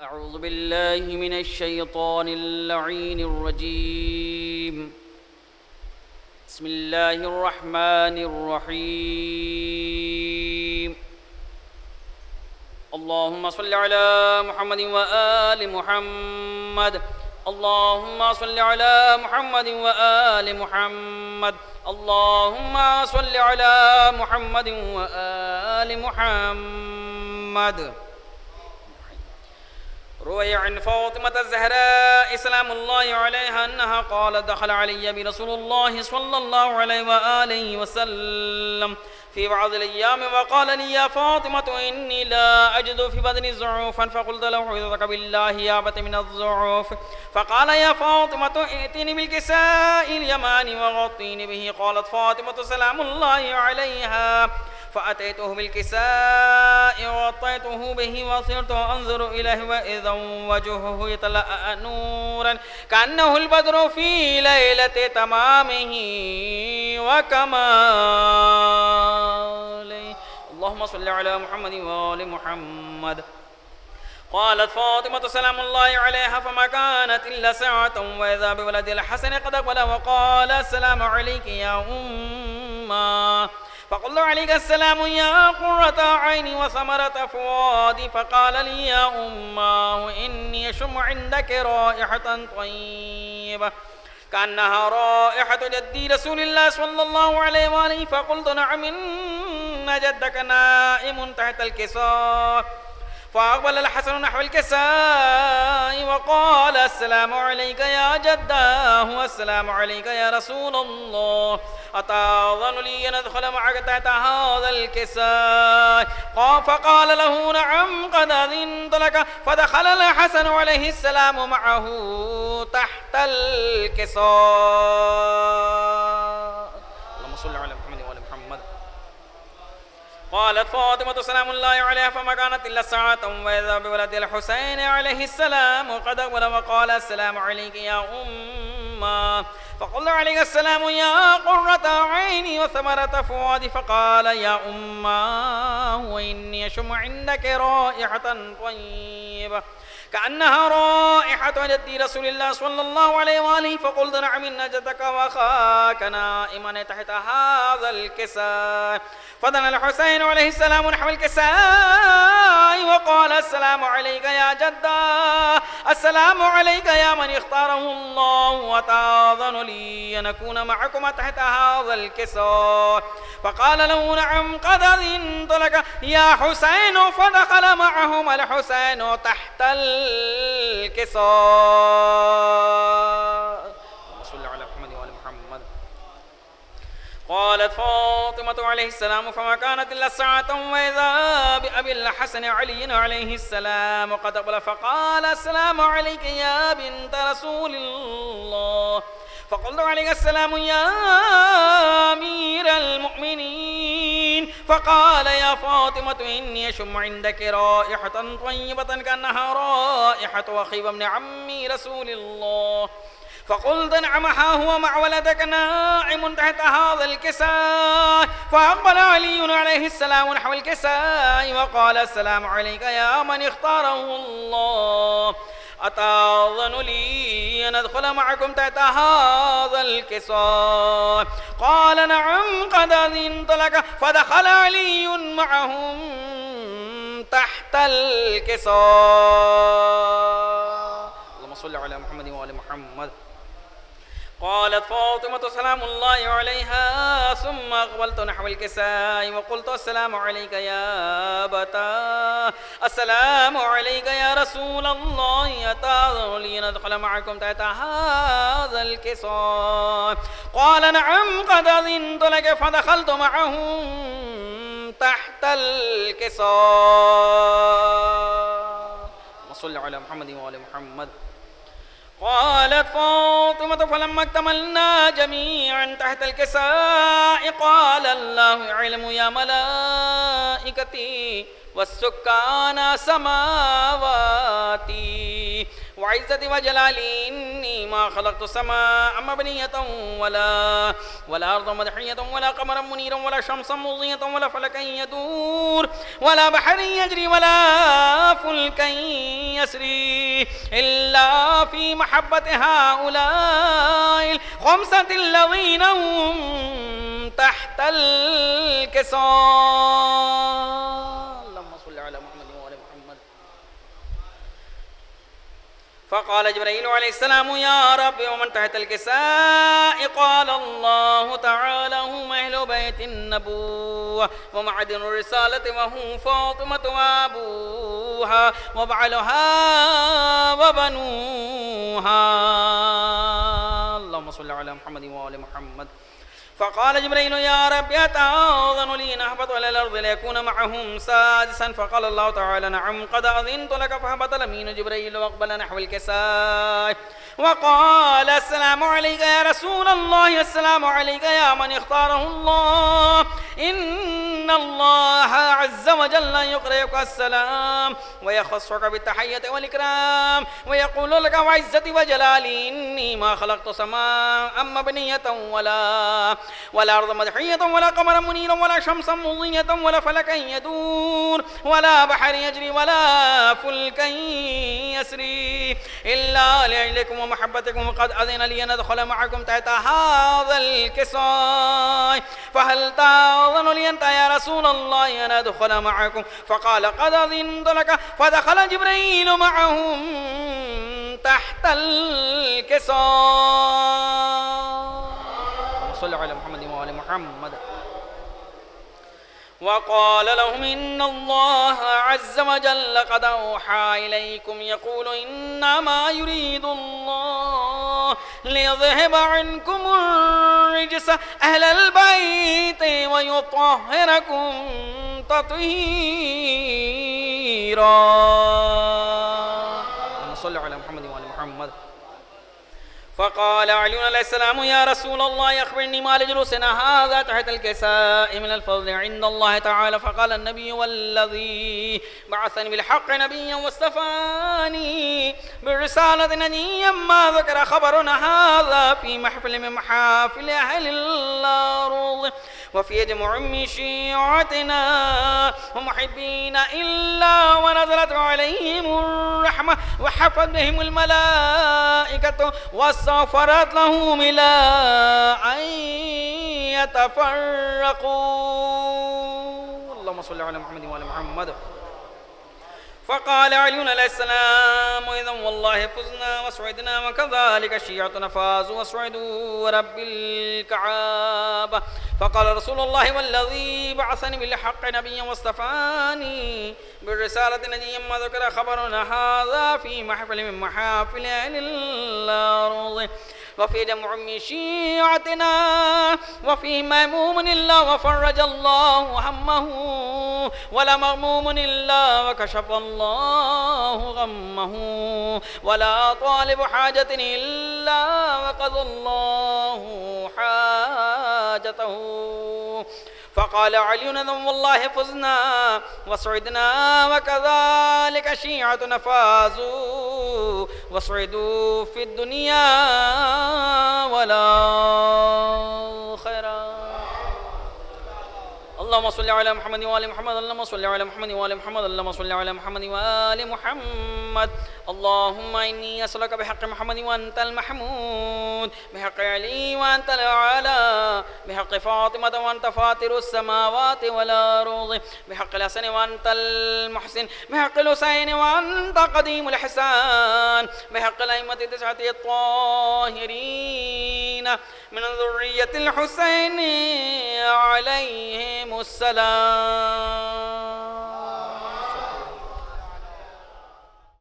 أعوذ بالله من الشيطان اللعين الرجيم. بسم الله الرحمن الرحيم. اللهم صل على محمد وآل محمد. اللهم صل على محمد وآل محمد. اللهم صل على محمد وآل محمد. روي عن فاطمة الزهراء سلام الله عليها أنها قالت دخل علي برسول الله صلى الله عليه وآله وسلم في بعض الأيام وقال لي يا فاطمة إني لا أجد في بدني ضعفا، فقلت له أعوذك بالله يا أبت من الضعف. فقال يا فاطمة ائتني بالكساء اليماني وغطيني به. قالت فاطمة سلام الله عليها فأتيته بالكساء وغطيته به وصرت أنظر إليه وإذا وجهه يتلألأ نورا كأنه البدر في ليلة تمامه وكماله. اللهم صل على محمد وآل محمد. قالت فاطمة سلام الله عليها فما كانت إلا ساعة وإذا بولد الحسن قد أقبل وقال السلام عليك يا أمّا. فقلت عليك السلام يا قرة عيني وثمرة فؤادي. فقال لي يا أمّاه إني أشم عندك رائحة طيبة كأنها رائحة جدي رسول الله صلى الله عليه وآله. فقلت نعم إن جدك نائم تحت الكساء. فأقبل الحسن نحو الكساء وقال السلام عليك يا جداه والسلام عليك يا رسول الله، أتأذن لي أن أدخل معك تحت هذا الكساء؟ فقال له نعم قد أذنت لك. فدخل الحسن عليه السلام معه تحت الكساء. اللهم صل على محمد وآل محمد. قالت فاطمة سلام الله عليها فما كانت إلا ساعة وإذا بولد الحسين عليه السلام قد أقبل وقال السلام عليك يا أمّا. فقلت عليك السلام يا قرة عيني وثمرة فؤادي. فقال يا أمّاه وإني أشم عندك رائحة طيبة كأنها رائحة جدي رسول الله صلى الله عليه وآله. فقلت نعم إن جدك وأخاك نائمان تحت هذا الكساء. فدنا الحسين عليه السلام نحو الكساء وقال السلام عليك يا جدا، السلام عليك يا من اختاره الله، وتأذن لي أن أكون معكما تحت هذا الكساء؟ فقال له نعم قد أذنت لك يا حسين. فدخل معهما الحسين تحت الكساء. صلى على محمد وآل محمد. قالت فاطمة عليه السلام فما كانت إلا ساعة وإذا بأبي الحسن علي عليه السلام قد أقبل. فقال السلام عليك يا بنت رسول الله. فقلت عليك السلام يا أمير المؤمنين. فقال يا فاطمة إني أشم عندك رائحة طيبة كأنها رائحة أخي وابن عمي رسول الله. فقلت نعم ها هو مع ولدك نائم تحت هذا الكساء. فأقبل علي عليه السلام نحو الكساء وقال السلام عليك يا من اختاره الله، أتأذن لي أن أدخل معكم تحت هذا الكساء؟ قال نعم قد أذنت لك. فدخل علي معهم تحت الكساء. اللهم صل على محمد وآل محمد. قالت فاطمة سلام الله عليها ثم أقبلت نحو الكساء وقلت السلام عليك يا أبتا، السلام عليك يا رسول الله، أتأذن لي أن أدخل معكم تحت هذا الكساء؟ قال نعم قد أذنت لك. فدخلت معهم تحت الكساء. وصل على محمد وآل محمد. قالت فاطمة فلما اكتملنا جميعا تحت الكساء قال الله اعلموا يا ملائكتي والسكان سماواتي وعزتي وجلالي إني ما خلقت سماء مبنية ولا أرضا مدحية ولا قمرا منيرا ولا شمسا مضية ولا فلكا يدور ولا بحر يجري ولا فلكا يسري إلا في محبة هؤلاء الخمسة الذين هم تحت الكساء. اللهم صل على محمد وآل محمد. فقال جبريل عليه السلام يا رب ومن تحت الكساء؟ قال الله تعالى هم أهل بيت النبوة ومعدن الرسالة وهم فاطمة وأبوها وبعلها وبنوها. اللهم صل على محمد وآل محمد. فقال جبريل يا رب أتأذن لي نهبط على الأرض ليكون معهم سادسا؟ فقال الله تعالى نعم قد أذنت لك. فهبط الأمين جبريل وأقبل نحو الكساء وقال السلام عليك يا رسول الله، السلام عليك يا من اختاره الله، إن الله عز وجل يقرئك السلام ويخصك بالتحية والإكرام ويقول لك وعزتي وجلالي إني ما خلقت سماء مبنية ولا أرض مدحية ولا قمرا منيرا ولا شمسا مضية ولا فلكا يدور ولا بحر يجري ولا فلكا يسري إلا لأجلكم ومحبتكم قد أذن لي أن أدخل معكم تحت هذا الكساء، فهل تأذن لي أنت يا رسول الله أن أدخل معكم؟ فقال قد أذنت لك. فدخل جبريل معهم تحت الكساء. صلى على محمد وآل محمد. وقال لهم إن الله عز وجل قد أوحى إليكم يقول إنما يريد الله ليذهب عنكم الرجس أهل البيت ويطهركم تطهيرا. صلى على محمد وآل محمد. فقال علي عليه السلام يا رسول الله أخبرني ما لجلوسنا هذا تحت الكساء من الفضل عند الله تعالى؟ فقال النبي والذي بعثني بالحق نبيا واصطفاني بالرسالة نبيا ما ذكر خبرنا هذا في محفل من محافل أهل الأرض وفي جمع من شيعتنا ومحبين إلا ونزلت عليهم الرحمة وحفت بهم الملائكة واستغفرت لهم إلى أن يتفرقوا. اللهم صل على محمد وآل محمد. فقال علي عليه السلام إذا والله فزنا وسعدنا وكذلك شيعتنا فازوا وسعدوا ورب الكعبة. فقال رسول الله والذي بعثني بالحق نبيا واصطفاني بالرسالة نبيا ما ذكر خبرنا هذا في محفل من محافل أهل الأرض وفي جمع من شيعتنا وفي مهموم إلا وفرج الله همه ولا مغموم إلا وكشف الله غمه ولا طالب حاجة إلا وقضى الله حاجته. فقال علي والله فزنا وسعدنا وكذلك شيعتنا فازوا وسعدوا في الدنيا والآخرة. اللهم صل على محمد وآل محمد. اللهم صل على محمد وآل محمد. اللهم صل على محمد وآل محمد. اللهم إني أسألك بحق محمد وأنت المحمود، بحق علي وأنت الأعلى، بحق فاطمة وأنت فاطر السماوات والأرض، بحق الحسن وأنت المحسن، بحق الحسين وأنت قديم الإحسان، بحق الأئمة التسعة الطاهرين من ذرية الحسين عليهم السلام.